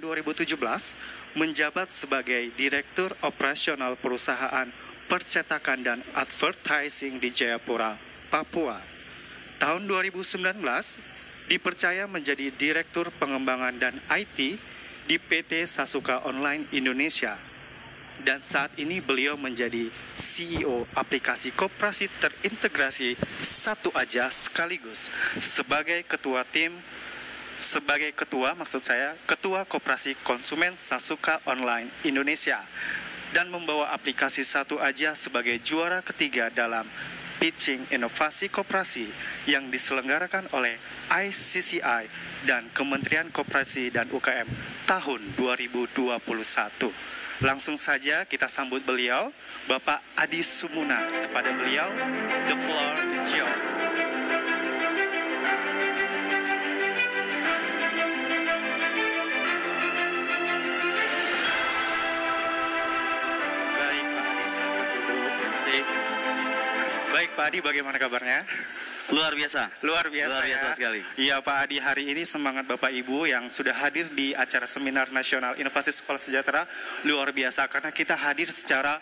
2017 menjabat sebagai Direktur Operasional Perusahaan Percetakan dan Advertising di Jayapura, Papua. Tahun 2019 dipercaya menjadi Direktur Pengembangan dan IT di PT Sasuka Online Indonesia. Dan saat ini beliau menjadi CEO aplikasi koperasi terintegrasi Satu Aja sekaligus sebagai ketua Ketua Koperasi Konsumen Sasuka Online Indonesia, dan membawa aplikasi Satu Aja sebagai juara ketiga dalam Pitching Inovasi Koperasi yang diselenggarakan oleh ICCI dan Kementerian Koperasi dan UKM tahun 2021. Langsung saja kita sambut beliau, Bapak Adi Sumuna. Kepada beliau, the floor is yours. Baik Pak Adi, selamat duduk. Baik Pak Adi, bagaimana kabarnya? Luar biasa ya. Sekali. Iya Pak Adi, hari ini semangat Bapak Ibu yang sudah hadir di acara Seminar Nasional Inovasi Sekolah Sejahtera luar biasa, karena kita hadir secara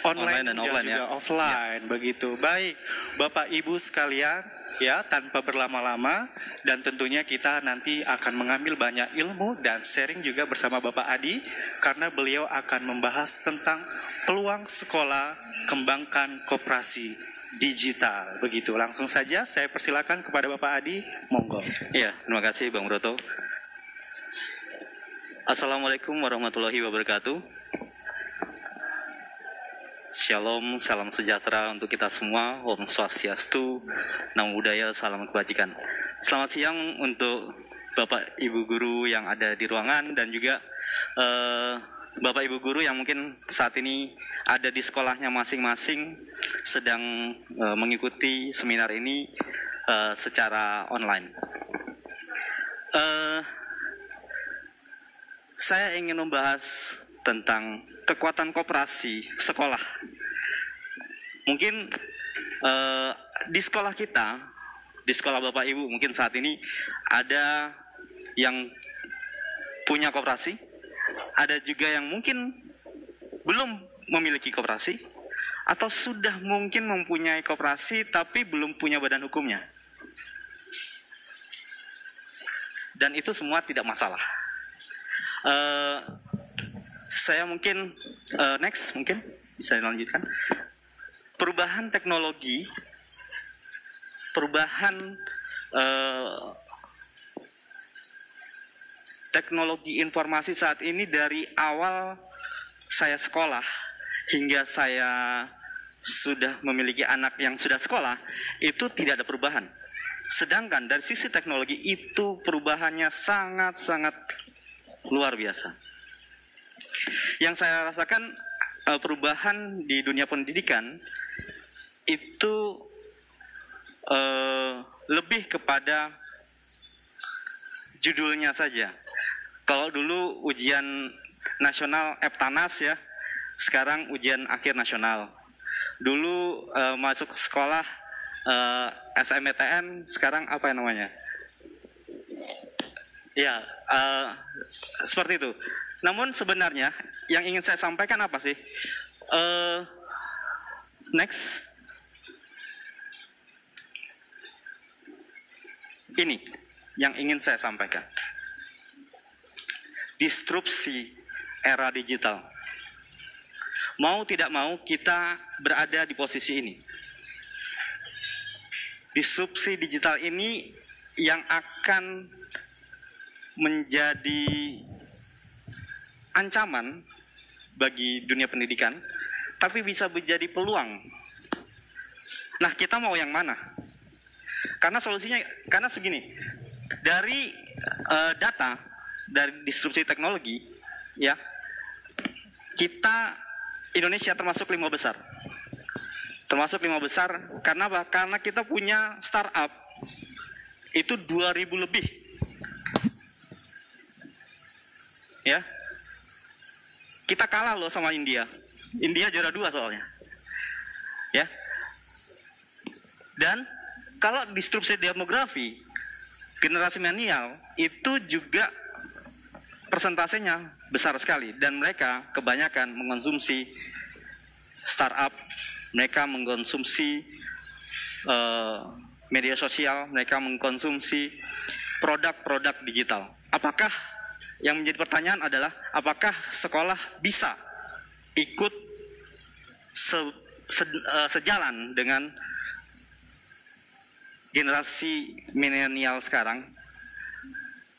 online dan offline, juga offline ya. Begitu. Baik Bapak Ibu sekalian, ya, tanpa berlama-lama, dan tentunya kita nanti akan mengambil banyak ilmu dan sharing juga bersama Bapak Adi, karena beliau akan membahas tentang peluang sekolah kembangkan koperasi digital. Begitu. Langsung saja saya persilakan kepada Bapak Adi, monggo. Iya, terima kasih Bang Broto. Assalamualaikum warahmatullahi wabarakatuh. Shalom, salam sejahtera untuk kita semua. Om Swastiastu, Namo Buddhaya, salam kebajikan. Selamat siang untuk Bapak Ibu Guru yang ada di ruangan, dan juga Bapak Ibu Guru yang mungkin saat ini ada di sekolahnya masing-masing sedang mengikuti seminar ini secara online. Saya ingin membahas tentang kekuatan koperasi sekolah. Mungkin di sekolah kita, di sekolah Bapak Ibu mungkin saat ini ada yang punya koperasi, ada juga yang mungkin belum memiliki koperasi, atau sudah mungkin mempunyai koperasi tapi belum punya badan hukumnya. Dan itu semua tidak masalah. Saya mungkin next, mungkin bisa dilanjutkan. Perubahan teknologi, teknologi informasi saat ini, dari awal saya sekolah hingga saya sudah memiliki anak yang sudah sekolah, itu tidak ada perubahan. Sedangkan dari sisi teknologi itu perubahannya sangat-sangat luar biasa. Yang saya rasakan perubahan di dunia pendidikan itu lebih kepada judulnya saja. Kalau dulu ujian nasional Eptanas ya, sekarang ujian akhir nasional. Dulu masuk sekolah SMPTN, sekarang apa namanya? Ya, seperti itu. Namun sebenarnya yang ingin saya sampaikan apa sih? Next. Ini yang ingin saya sampaikan. Disrupsi era digital. Mau tidak mau kita berada di posisi ini. Disrupsi digital ini yang akan menjadi ancaman bagi dunia pendidikan, tapi bisa menjadi peluang. Nah, kita mau yang mana? Karena solusinya, karena segini, dari data, dari disrupsi teknologi, ya, kita Indonesia termasuk 5 besar. Termasuk 5 besar, karena apa? Karena kita punya startup, itu 2000 lebih. Ya, kita kalah loh sama India. India juara 2 soalnya. Ya. Dan kalau disrupsi demografi, generasi milenial itu juga persentasenya besar sekali, dan mereka kebanyakan mengkonsumsi startup, mereka mengkonsumsi media sosial, mereka mengkonsumsi produk-produk digital. Apakah, yang menjadi pertanyaan adalah, apakah sekolah bisa ikut sejalan dengan generasi milenial sekarang,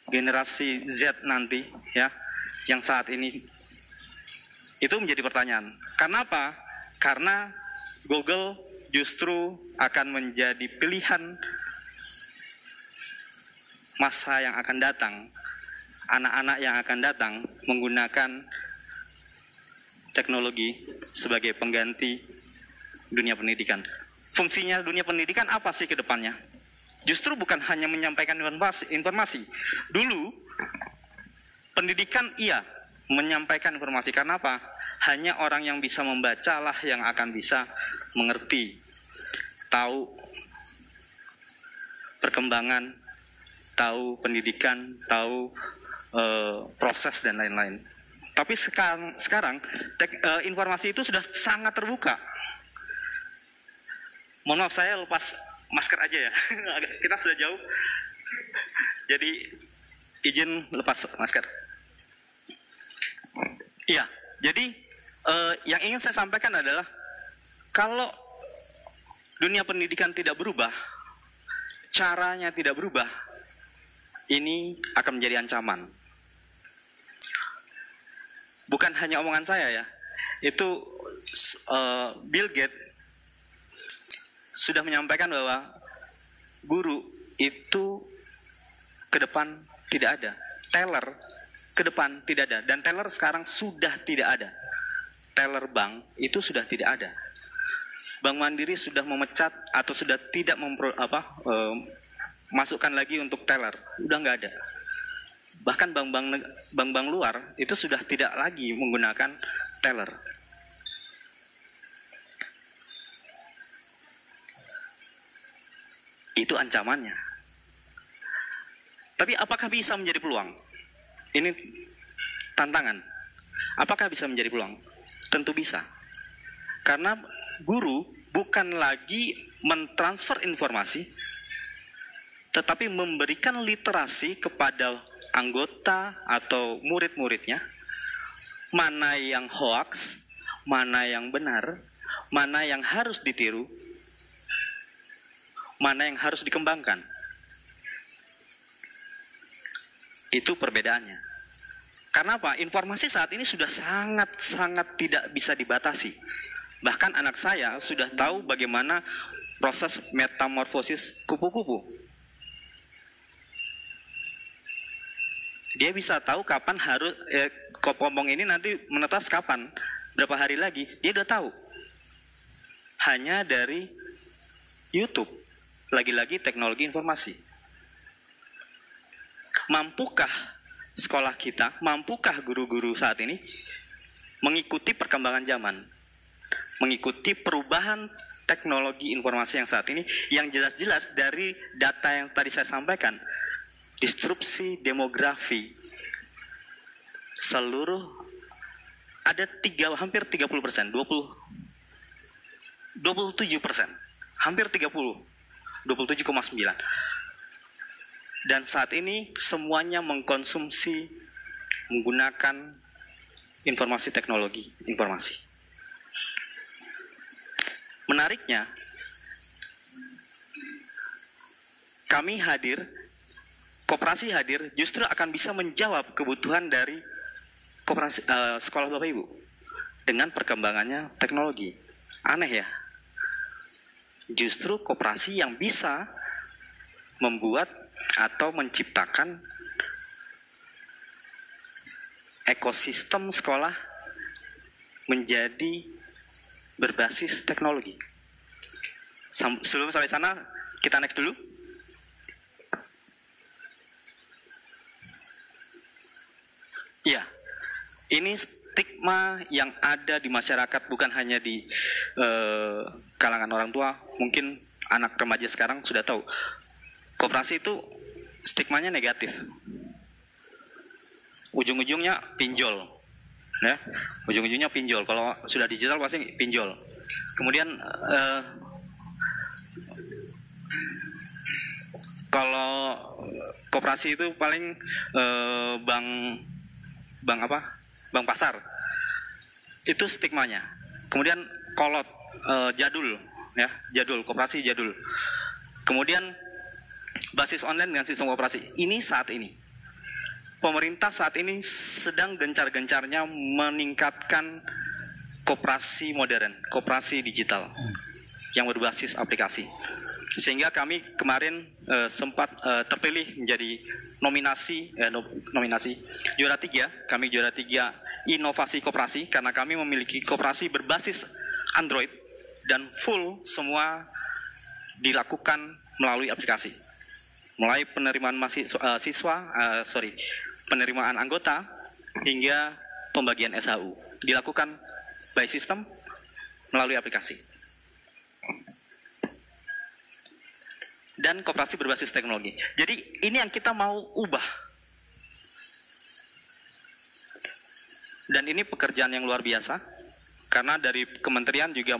generasi Z nanti, ya, yang saat ini? Itu menjadi pertanyaan. Karena apa? Karena Google justru akan menjadi pilihan masa yang akan datang, anak-anak yang akan datang menggunakan teknologi sebagai pengganti dunia pendidikan. Fungsinya dunia pendidikan apa sih ke depannya? Justru bukan hanya menyampaikan informasi. Dulu pendidikan iya menyampaikan informasi, karena apa? Hanya orang yang bisa membaca lah yang akan bisa mengerti, tahu perkembangan, tahu pendidikan, tahu proses dan lain-lain. Tapi sekarang informasi itu sudah sangat terbuka. Mohon maaf, saya lepas masker aja ya. Kita sudah jauh. Jadi izin lepas masker. Iya, jadi yang ingin saya sampaikan adalah, kalau dunia pendidikan tidak berubah, caranya tidak berubah, ini akan menjadi ancaman. Bukan hanya omongan saya ya, itu Bill Gates sudah menyampaikan bahwa guru itu ke depan tidak ada, teller ke depan tidak ada, dan teller sekarang sudah tidak ada. Teller bank itu sudah tidak ada. Bank Mandiri sudah memecat atau sudah tidak masukkan lagi untuk teller, udah nggak ada. Bahkan bank-bank luar itu sudah tidak lagi menggunakan teller. Itu ancamannya. Tapi apakah bisa menjadi peluang? Ini tantangan. Apakah bisa menjadi peluang? Tentu bisa. Karena guru bukan lagi mentransfer informasi, tetapi memberikan literasi kepada anggota atau murid-muridnya, mana yang hoaks, mana yang benar, mana yang harus ditiru, mana yang harus dikembangkan. Itu perbedaannya. Karena apa? Informasi saat ini sudah sangat-sangat tidak bisa dibatasi. Bahkan anak saya sudah tahu bagaimana proses metamorfosis kupu-kupu. Dia bisa tahu kapan harus kepompong ini nanti menetas kapan, berapa hari lagi, dia udah tahu. Hanya dari YouTube. Lagi-lagi teknologi informasi. Mampukah sekolah kita, mampukah guru-guru saat ini mengikuti perkembangan zaman, mengikuti perubahan teknologi informasi yang saat ini, yang jelas-jelas dari data yang tadi saya sampaikan, disrupsi demografi seluruh ada hampir 30%, 27%, hampir 30%. 27,9. Dan saat ini semuanya mengkonsumsi, menggunakan informasi teknologi informasi. Menariknya, kami hadir, koperasi hadir, justru akan bisa menjawab kebutuhan dari koperasi, sekolah Bapak Ibu dengan perkembangannya teknologi. Aneh ya? Justru koperasi yang bisa membuat atau menciptakan ekosistem sekolah menjadi berbasis teknologi. Sebelum sampai sana, kita next dulu. Iya, ini stigma yang ada di masyarakat, bukan hanya di kalangan orang tua, mungkin anak remaja sekarang sudah tahu. Koperasi itu stigmanya negatif. ujung-ujungnya pinjol, ya, ujung-ujungnya pinjol. Kalau sudah digital pasti pinjol. Kemudian kalau koperasi itu paling bank apa? Bank pasar. Itu stigmanya. Kemudian kolot, jadul, ya, jadul, koperasi jadul. Kemudian basis online dengan sistem koperasi. Ini saat ini, pemerintah saat ini sedang gencar-gencarnya meningkatkan koperasi modern, koperasi digital yang berbasis aplikasi. Sehingga kami kemarin sempat terpilih menjadi nominasi juara 3. Kami juara 3 inovasi koperasi karena kami memiliki koperasi berbasis Android dan full semua dilakukan melalui aplikasi. Mulai penerimaan penerimaan anggota hingga pembagian SHU dilakukan by system melalui aplikasi. Dan koperasi berbasis teknologi. Jadi ini yang kita mau ubah. Dan ini pekerjaan yang luar biasa karena dari kementerian juga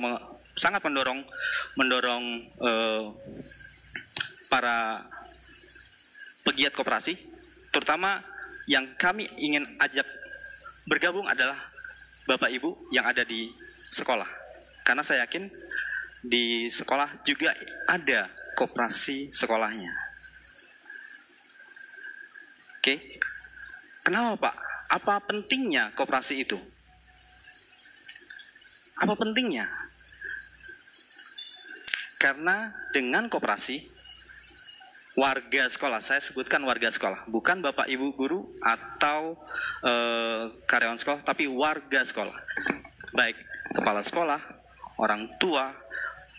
sangat mendorong para pegiat koperasi, terutama yang kami ingin ajak bergabung adalah Bapak Ibu yang ada di sekolah. Karena saya yakin di sekolah juga ada koperasi sekolahnya. Oke. Kenapa, Pak? Apa pentingnya koperasi itu? Apa pentingnya? Karena dengan koperasi, warga sekolah, saya sebutkan warga sekolah, bukan Bapak Ibu guru atau karyawan sekolah, tapi warga sekolah. Baik kepala sekolah, orang tua,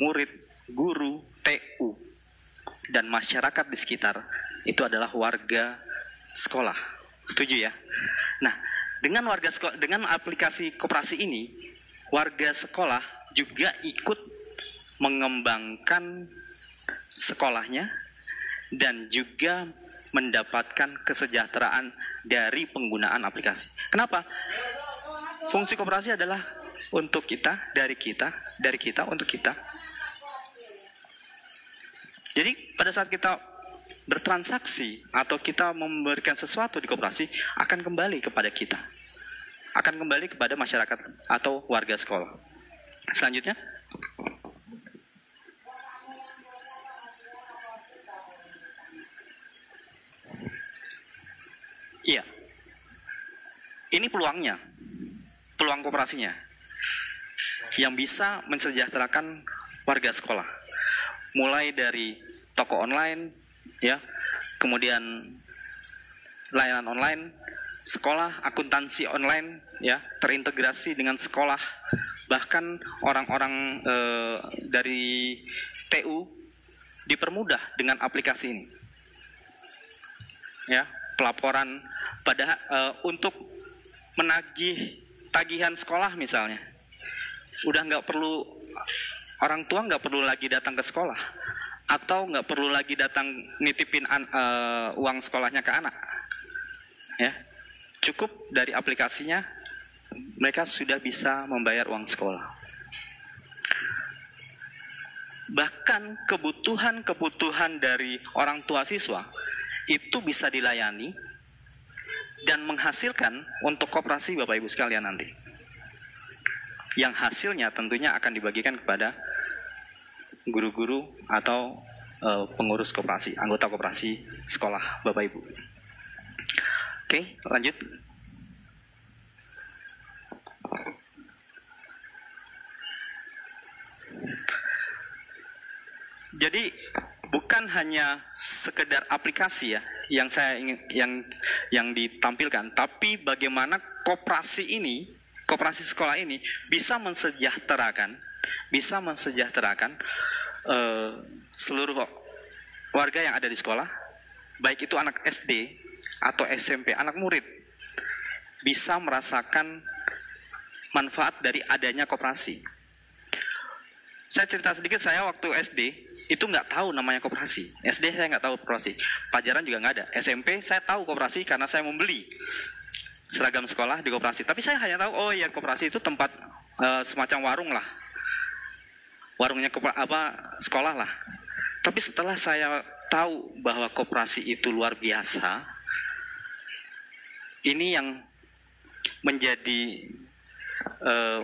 murid, guru, TU, dan masyarakat di sekitar itu adalah warga sekolah. Setuju ya? Nah, dengan warga sekolah, dengan aplikasi koperasi ini, warga sekolah juga ikut mengembangkan sekolahnya dan juga mendapatkan kesejahteraan dari penggunaan aplikasi. Kenapa? Fungsi koperasi adalah untuk kita, dari kita, untuk kita. Jadi pada saat kita bertransaksi atau kita memberikan sesuatu di koperasi akan kembali kepada kita, akan kembali kepada masyarakat atau warga sekolah. Selanjutnya, iya, ini peluangnya, peluang koperasinya yang bisa mensejahterakan warga sekolah, mulai dari toko online, ya, kemudian layanan online, sekolah, akuntansi online, ya, terintegrasi dengan sekolah, bahkan orang-orang dari TU dipermudah dengan aplikasi ini, ya, pelaporan pada untuk menagih tagihan sekolah misalnya, udah nggak perlu, orang tua nggak perlu lagi datang ke sekolah atau nggak perlu lagi datang nitipin uang sekolahnya ke anak, ya, cukup dari aplikasinya mereka sudah bisa membayar uang sekolah. Bahkan kebutuhan dari orang tua siswa itu bisa dilayani dan menghasilkan untuk koperasi Bapak Ibu sekalian nanti, yang hasilnya tentunya akan dibagikan kepada guru-guru atau pengurus koperasi, anggota koperasi sekolah Bapak Ibu. Oke, lanjut. Jadi bukan hanya sekedar aplikasi ya yang saya ingin yang ditampilkan, tapi bagaimana koperasi ini, koperasi sekolah ini bisa mensejahterakan seluruh warga yang ada di sekolah, baik itu anak SD atau SMP, anak murid, bisa merasakan manfaat dari adanya koperasi. Saya cerita sedikit, saya waktu SD itu nggak tahu namanya koperasi. SD saya nggak tahu koperasi, pelajaran juga nggak ada. SMP saya tahu koperasi karena saya membeli seragam sekolah di koperasi. Tapi saya hanya tahu, oh ya koperasi itu tempat semacam warung lah, warungnya sekolah lah. Tapi setelah saya tahu bahwa koperasi itu luar biasa, ini yang menjadi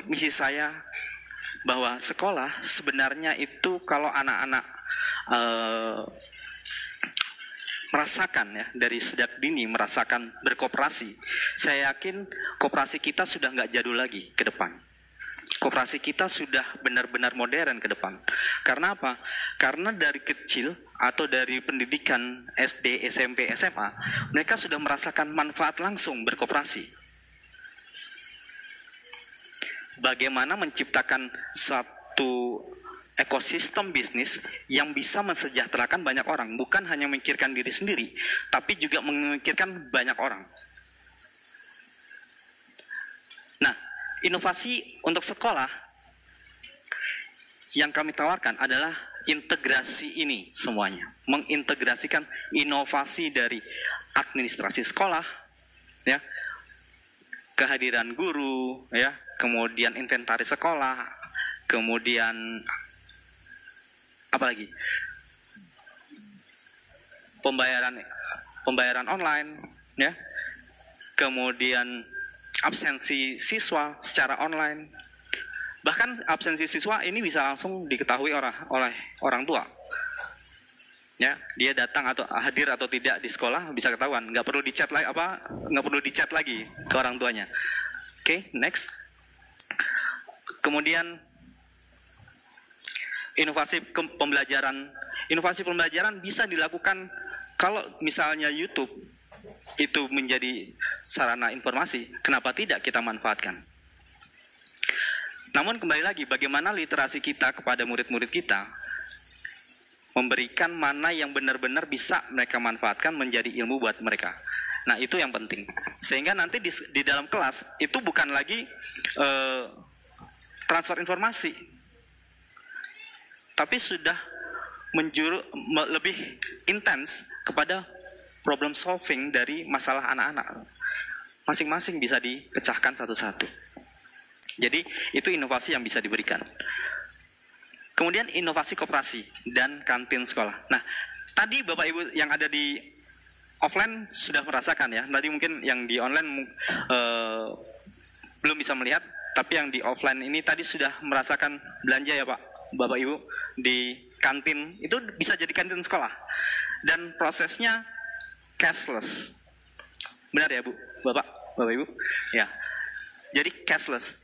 misi saya, bahwa sekolah sebenarnya itu kalau anak-anak merasakan ya, dari sejak dini merasakan berkoperasi, saya yakin koperasi kita sudah nggak jadul lagi ke depan. Koperasi kita sudah benar-benar modern ke depan. Karena apa? Karena dari kecil atau dari pendidikan SD, SMP, SMA, mereka sudah merasakan manfaat langsung berkoperasi. Bagaimana menciptakan satu ekosistem bisnis yang bisa mensejahterakan banyak orang, bukan hanya memikirkan diri sendiri, tapi juga memikirkan banyak orang. Nah, inovasi untuk sekolah yang kami tawarkan adalah integrasi ini semuanya, mengintegrasikan inovasi dari administrasi sekolah, ya, kehadiran guru, ya, kemudian inventaris sekolah, kemudian apa lagi? Pembayaran online, ya. Kemudian absensi siswa secara online. Bahkan absensi siswa ini bisa langsung diketahui oleh orang tua. Ya, dia datang atau hadir atau tidak di sekolah bisa ketahuan, nggak perlu dicat lagi ke orang tuanya. Oke, next. Kemudian inovasi pembelajaran bisa dilakukan kalau misalnya YouTube itu menjadi sarana informasi, kenapa tidak kita manfaatkan? Namun kembali lagi, bagaimana literasi kita kepada murid-murid kita, memberikan mana yang benar-benar bisa mereka manfaatkan menjadi ilmu buat mereka. Nah, itu yang penting. Sehingga nanti di dalam kelas itu bukan lagi transfer informasi, tapi sudah lebih intens kepada problem solving dari masalah anak-anak. Masing-masing bisa dipecahkan satu-satu. Jadi itu inovasi yang bisa diberikan. Kemudian inovasi koperasi dan kantin sekolah. Nah, tadi Bapak Ibu yang ada di offline sudah merasakan ya. Tadi mungkin yang di online belum bisa melihat, tapi yang di offline ini tadi sudah merasakan belanja ya Pak, Bapak Ibu, di kantin. Itu bisa jadi kantin sekolah. Dan prosesnya cashless. Benar ya Bu, Bapak Ibu? Ya. Jadi cashless.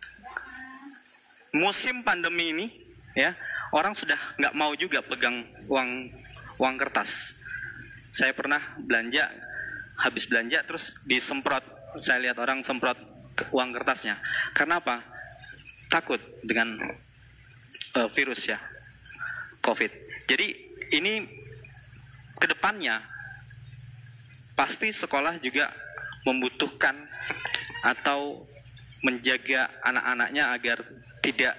Musim pandemi ini ya, orang sudah nggak mau juga pegang uang kertas. Saya pernah belanja, habis belanja terus disemprot. Saya lihat orang semprot uang kertasnya. Karena apa? Takut dengan virus ya, COVID. Jadi ini kedepannya pasti sekolah juga membutuhkan atau menjaga anak-anaknya agar tidak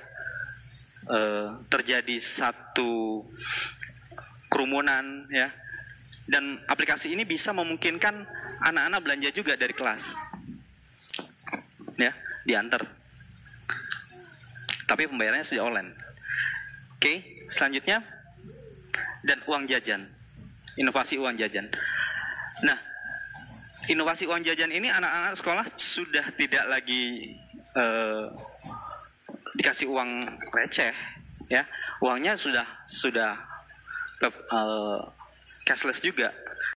terjadi satu kerumunan ya. Dan aplikasi ini bisa memungkinkan anak-anak belanja juga dari kelas ya, diantar, tapi pembayarannya sudah online. Oke, selanjutnya, dan uang jajan, inovasi uang jajan. Nah, inovasi uang jajan ini anak-anak sekolah sudah tidak lagi dikasih uang receh ya, uangnya sudah cashless juga.